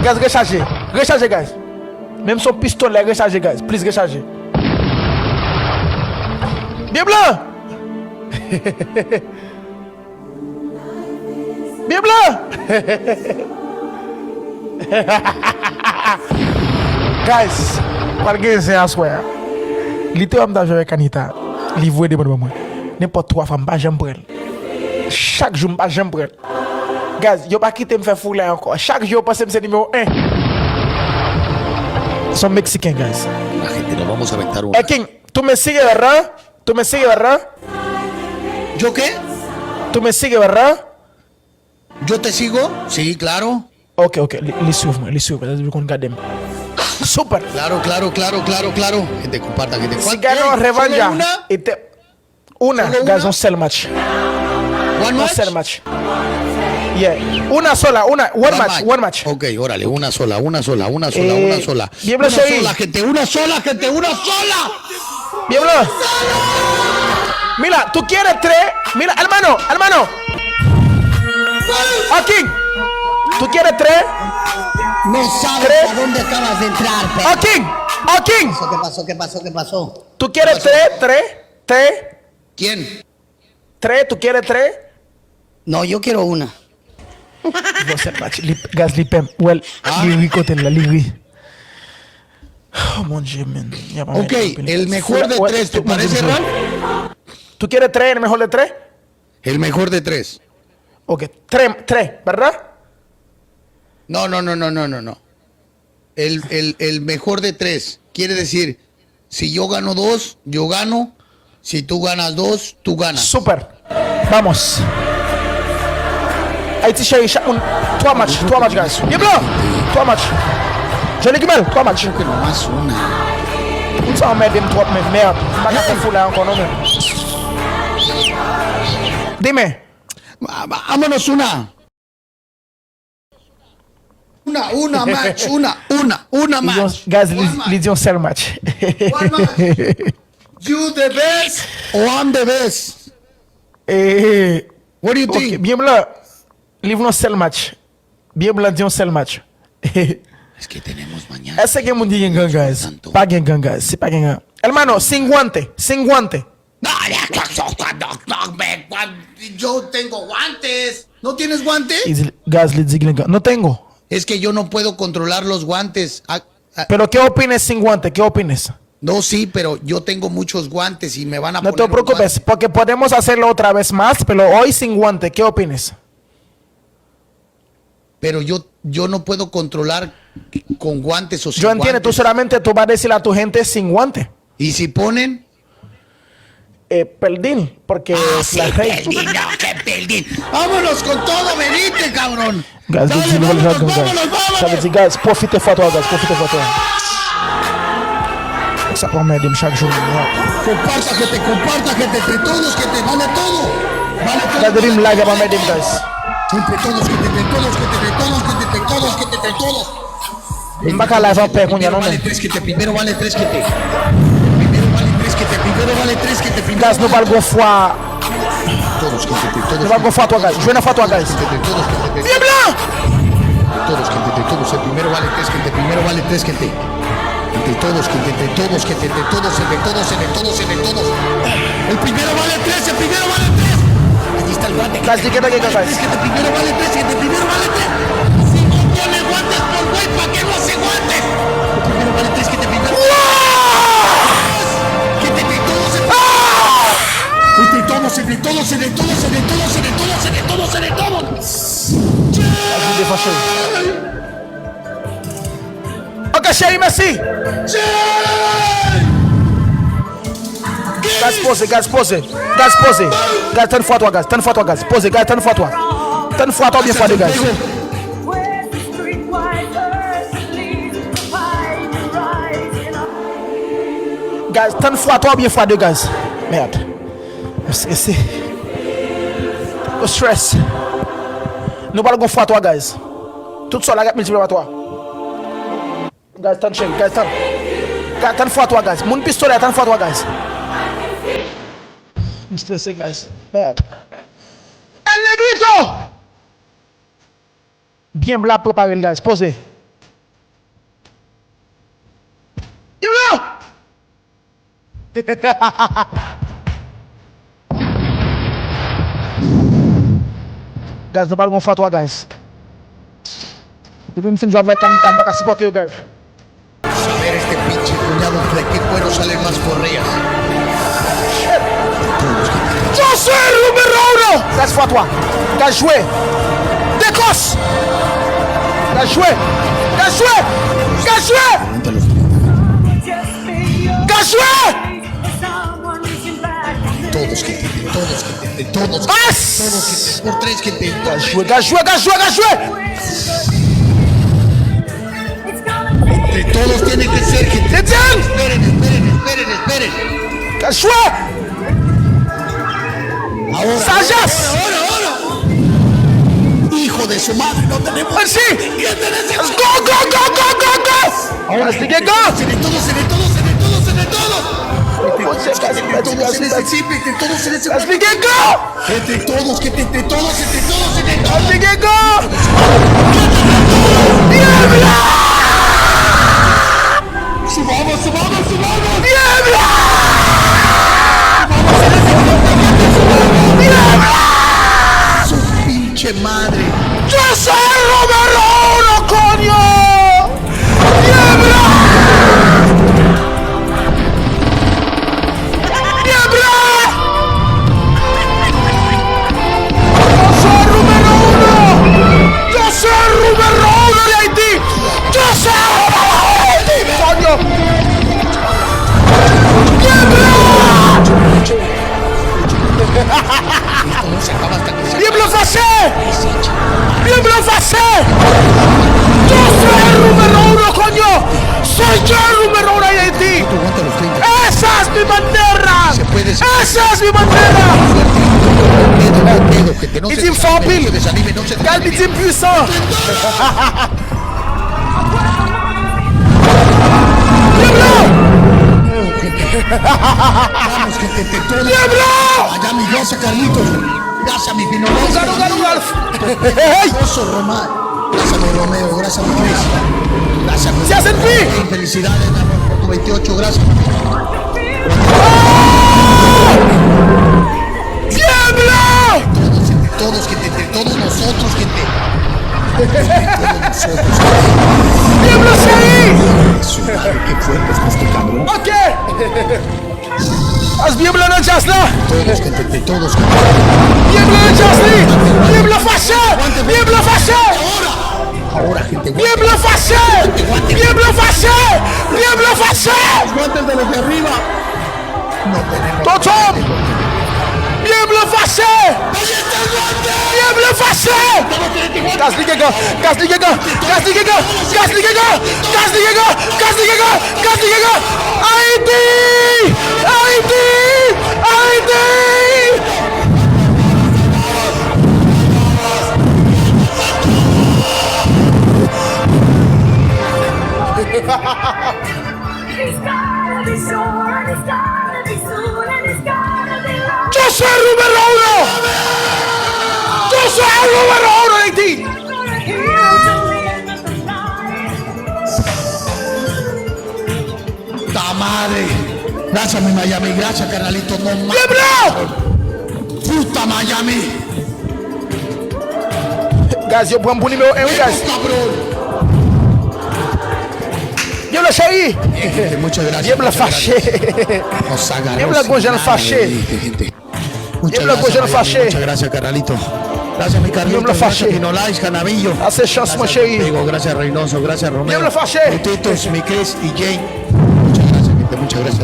Guys, rechargez. Rechargez, guys. Même son pistolet, rechargez, guys. Please, rechargez. Bien blanc. Bien blanc. Guys, malgré c'est à soi. L'ité homme d'argent avec Anita. Livré de moi. N'importe quoi femme pas j'aime prendre. Chaque jour pas j'aime prendre. Guys, yo pas quitter me faire fouler encore. Chaque jour passe c'est numéro 1. Son mexicains, guys. La gente, nos vamos a aventar una. King, tú me sigues, ¿verdad? Tú me sigues, ¿verdad? ¿Yo qué? Tú me sigues, ¿verdad? ¿Yo te sigo? Sí, claro. Ok, les suivre, je qu'on regarde. Super. Claro. Gente, comparta, gente. Si ganó revancha. Una, ¿Solo guys, una? un sell match. One Un match? sell match. Yeah. Una sola, one match. Ok, órale, una sola. Bien, Una sola, gente, una sola. Bien, bro. Mira, tú quieres 3. Mira, hermano. King, tú quieres 3. No sabes ¿Tres? a dónde acabas de entrar, pero. King. ¿Qué pasó? ¿Tú quieres 3? ¿Quién? 3, ¿tú quieres 3? No, yo quiero una. No sell match. Guys, lipem. Well, Liri côté la Liri. Oh mon Dieu, man. Ok, el mejor de 3, ¿te parece, Ral? ¿Tú quieres 3, el mejor de 3? El mejor de 3. Ok, 3, ¿verdad? No. El mejor de 3. Quiere decir, si yo gano 2, yo gano. Si tú ganas 2, tú ganas. Super. Vamos. Haïti chéri, chaque monde. 3 matchs, guys. Bien blanc. 3 matchs. Je l'ai guimel, 3 matchs. Creo que nomás una. Ça en met des 3 mais merde. Pas de fou là encore non mais. Dime. Vámonos una. Una match. Una match. Guys, One match. les disons sell match. One match. You the best or I'm the best? What do you think? Ok, bien blanc. Livre un sell match. Bien blanc, disons sell match. Es que tenemos mañana. Ese que me digan gang, guys. Tanto. Pas gang, guys. C'est pas gang. Hermano, sin guante. No, yo tengo guantes. ¿No tienes guantes? Guys, les digan gang. No tengo. Es que yo no puedo controlar los guantes. Pero ¿qué opinas sin guante? ¿Qué opinas? No, sí, pero yo tengo muchos guantes y me van a No poner te los preocupes, guantes. porque podemos hacerlo otra vez más, pero hoy sin guante. ¿Qué opinas? Pero yo no puedo controlar con guantes o sin Yo entiendo, tú guantes. solamente tú vas a decirle a tu gente sin guante. Y si ponen... Perdín, porque sí, la rey. perdín, no, que perdín. Vámonos con todo, venite, cabrón. Guys, Dale, dis-le, vámonos. Ça veut dire, guys, profitez de toi, guys, profitez de toi. Ça permet de chaque jour. Comparta, gente, entre todos, que te vale todo. Vale todo. Guys, dream like about my dream, guys. Entre todos, entre todos. Mbaka live en paix, Primero no vale man. 3 que te, primero vale 3 que te. Guys, nous allons go fois. Todos, gente, Nous allons go fois toi, guys. Je viens fois toi, guys. Bien blanc. Todos, el primero vale 3, gente, primero vale 3, gente. Entre todos. El primero vale 3, Aquí está el guante. Guys, you get it, guys. Gente, primero vale 3. Si no pone guantes por güey, ¿para qué no hace guantes? El primero vale 3, gente, primero. Gente, entre todos. Ok, chérie, merci. Guys, pose. Guys, ten fois toi, guys. Pose, guys, ten fois toi. Ten fois toi, bien fois deux, guys. Guys, ten fois toi, bien fois deux, guys. Merde. Je suis stressé. Le stress. Nous allons go fois toi, guys. Tout ça, la gâte multiplié par toi. Guys, ten chérie, guys, ten. Guys, ten fois toi, guys. Mon pistolet, ten fois toi, guys. Je suis stressé, guys. Merde. El negrito! Bien bla préparé, guys. Posez. Diablo! Guys, nous parlons de toi, guys. Depuis que je vais mettre un peu de supporter, guys. Saber este pinche cuñado de qué cuero salen más correas. Yo soy el número 1! Guys, fois toi. Guys, jouez. Décosse! Guys, jouez. Guys, jouez. Guys, jouez. Guys, jouez. Todos, gente. Todos. Yes! Todos, gente. Por tres, gente. Guys, jouez, guys, jouez, guys, jouez, guys, jouez. Entre todos tiene que ser, gente. Etienne! Esperen. Guys, jouez. Ahora. Sagesse! Hijo de su madre, no tenemos. Merci! Let's go! Ahora Let's get go! se de todos. Entre todos en ese chip, entre todos en ese. Let's get go! Entre todos. Let's get go! ¡Niebla! Subamos. ¡Niebla! Su pinche madre. ¡Yo soy el número 1, coño! ¡Niebla! ¡Yo soy el número 1 de Haití! ¡Yo soy el número 1 de Haití, coño! No se acaba hasta que se ¡Bien fâché! ¡Yo soy el número 1, coño! ¡Soy yo el número 1 de Haití! aguanta los 30. ¡Esa es mi bandera! Se puede. ¡Esa es mi bandera! Dedo, gente, no It's se in desanime, Fopil. no se desanime, no se Regarde, desanime. team puissant! Vamos, gente, entre todos. ¡Diablo! Allá mi gracias, Carlitos. Gracias, mi fino. Gracias, Román. Gracias, mi Romeo. Gracias, mi Cris. Gracias, mi ¡Se hacen pi! felicidades, mi amor, por tu 28. Gracias, mami. ¡Diablo! Todos, gente, entre todos nosotros, gente. ¡Diablo, c'est ahí! Su madre, qué fuerte está este cabrón. Ok! As bien blanc jazz là! Todos, gente, entre todos, gente. Bien blanc jazz là! Bien blanc fâché! Bien blanc fâché! Ahora, gente, Bien blanc fâché! Bien blanc fâché! Bien blanc fâché! guantes de los de arriba. No tenemos. Tonton! Bien blanc fâché! Bien blanc fâché! Gaz li gegan! Gaz li gegan! Gaz li gegan! Gaz li gegan! Gaz li gegan! Gaz li gegan! Gaz li gegan! Haïti! Haïti! Haïti! Yo soy el número 1! Yo soy el número 1 de Haití! ¡Ta madre! Gracias, mi Miami. Gracias, carnalito. No más. ¡Diablo! ¡Puta Miami! Guys, yo prends mon numéro 1, guys. ¡Cabrón! Diablo, chéri! Gente, muchas gracias. Diablo muchas fâché! gracias. Nos agarró Diablo sin Gojano nada, fâché. ¿viste, gente? Muchas Diablo gracias, Gojano Miami. fâché. Muchas gracias, carnalito. Gracias, mi Carlito. Diablo Gracias, fâché. Pinolais, Canavillo. Hace chance, mon chéri! Diego, gracias, Reynoso. Gracias, Romeo. Diablo fâché. Titos, mi Cris y Jane. Muchas gracias, gente. Muchas gracias.